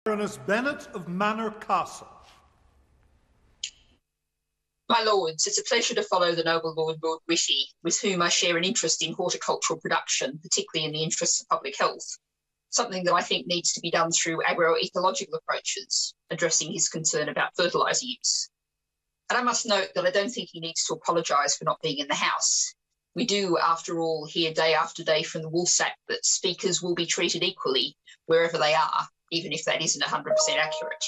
Baroness Bennett of Manor Castle. My lords, it's a pleasure to follow the noble Lord Whitty, with whom I share an interest in horticultural production, particularly in the interests of public health, something that I think needs to be done through agroecological approaches, addressing his concern about fertiliser use. And I must note that I don't think he needs to apologise for not being in the House. We do, after all, hear day after day from the Woolsack that speakers will be treated equally wherever they are, even if that isn't 100% accurate.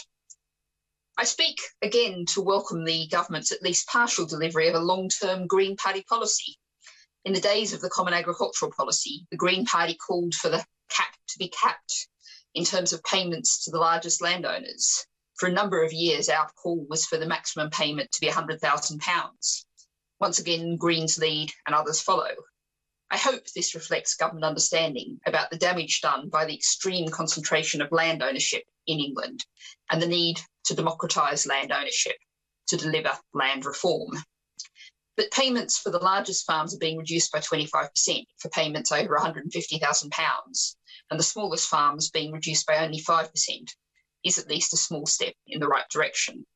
I speak again to welcome the government's at least partial delivery of a long-term Green Party policy. In the days of the Common Agricultural Policy, the Green Party called for the cap to be capped in terms of payments to the largest landowners. For a number of years, our call was for the maximum payment to be £100,000. Once again, Greens lead and others follow. I hope this reflects government understanding about the damage done by the extreme concentration of land ownership in England and the need to democratise land ownership to deliver land reform. But payments for the largest farms are being reduced by 25% for payments over £150,000, and the smallest farms being reduced by only 5% is at least a small step in the right direction.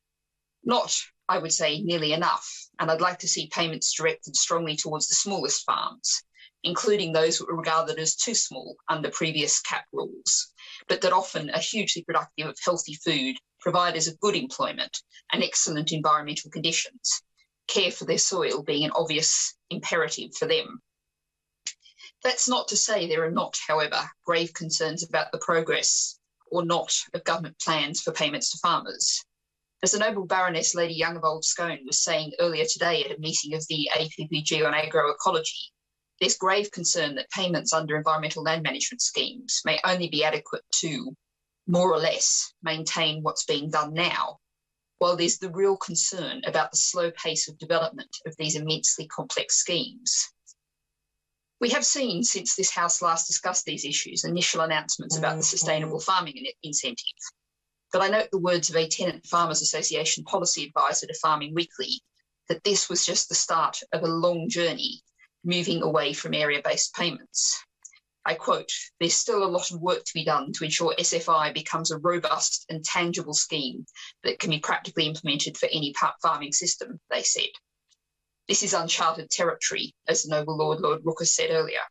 Not, I would say, nearly enough, and I'd like to see payments directed strongly towards the smallest farms, including those that were regarded as too small under previous cap rules, but that often are hugely productive of healthy food, providers of good employment and excellent environmental conditions, care for their soil being an obvious imperative for them. That's not to say there are not, however, grave concerns about the progress or not of government plans for payments to farmers. As the noble Baroness Lady Young of Old Scone was saying earlier today at a meeting of the APPG on agroecology, there's grave concern that payments under environmental land management schemes may only be adequate to, more or less, maintain what's being done now, while there's the real concern about the slow pace of development of these immensely complex schemes. We have seen, since this House last discussed these issues, initial announcements about the sustainable farming incentive. But I note the words of a Tenant Farmers Association policy advisor to Farming Weekly that this was just the start of a long journey moving away from area-based payments. I quote, "There's still a lot of work to be done to ensure SFI becomes a robust and tangible scheme that can be practically implemented for any farming system," they said. This is uncharted territory, as the noble Lord Rooker said earlier.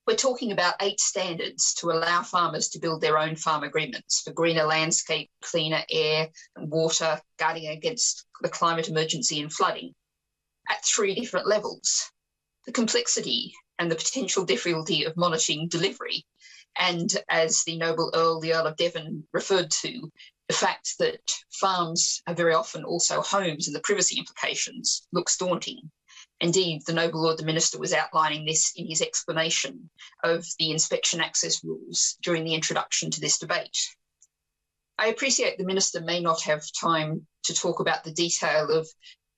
We're talking about 8 standards to allow farmers to build their own farm agreements for greener landscape, cleaner air and water, guarding against the climate emergency and flooding, at 3 different levels. The complexity and the potential difficulty of monitoring delivery, and as the noble Earl, the Earl of Devon, referred to, the fact that farms are very often also homes and the privacy implications looks daunting. Indeed, the noble Lord the Minister was outlining this in his explanation of the inspection access rules during the introduction to this debate. I appreciate the Minister may not have time to talk about the detail of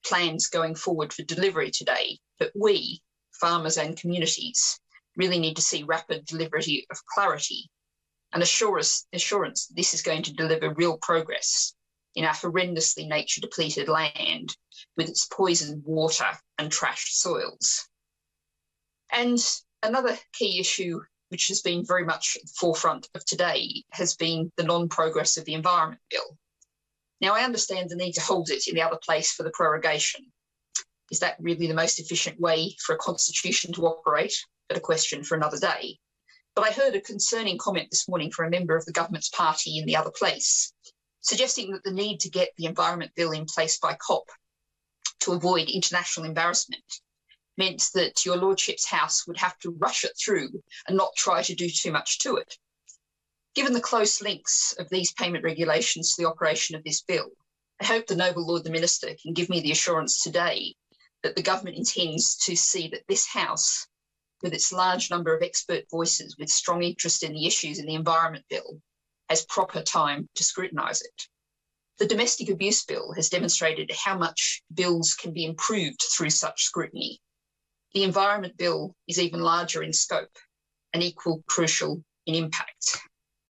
plans going forward for delivery today, but we, farmers and communities, really need to see rapid delivery of clarity and assurance that this is going to deliver real progress in our horrendously nature-depleted land with its poisoned water and trashed soils. And another key issue which has been very much at the forefront of today has been the non-progress of the Environment Bill. Now, I understand the need to hold it in the other place for the prorogation. Is that really the most efficient way for a constitution to operate? But a question for another day. But I heard a concerning comment this morning from a member of the government's party in the other place, suggesting that the need to get the Environment Bill in place by COP to avoid international embarrassment meant that your Lordship's House would have to rush it through and not try to do too much to it. Given the close links of these payment regulations to the operation of this bill, I hope the noble Lord the Minister can give me the assurance today that the government intends to see that this House, with its large number of expert voices with strong interest in the issues in the Environment Bill, has proper time to scrutinise it. The Domestic Abuse Bill has demonstrated how much bills can be improved through such scrutiny. The Environment Bill is even larger in scope and equally crucial in impact.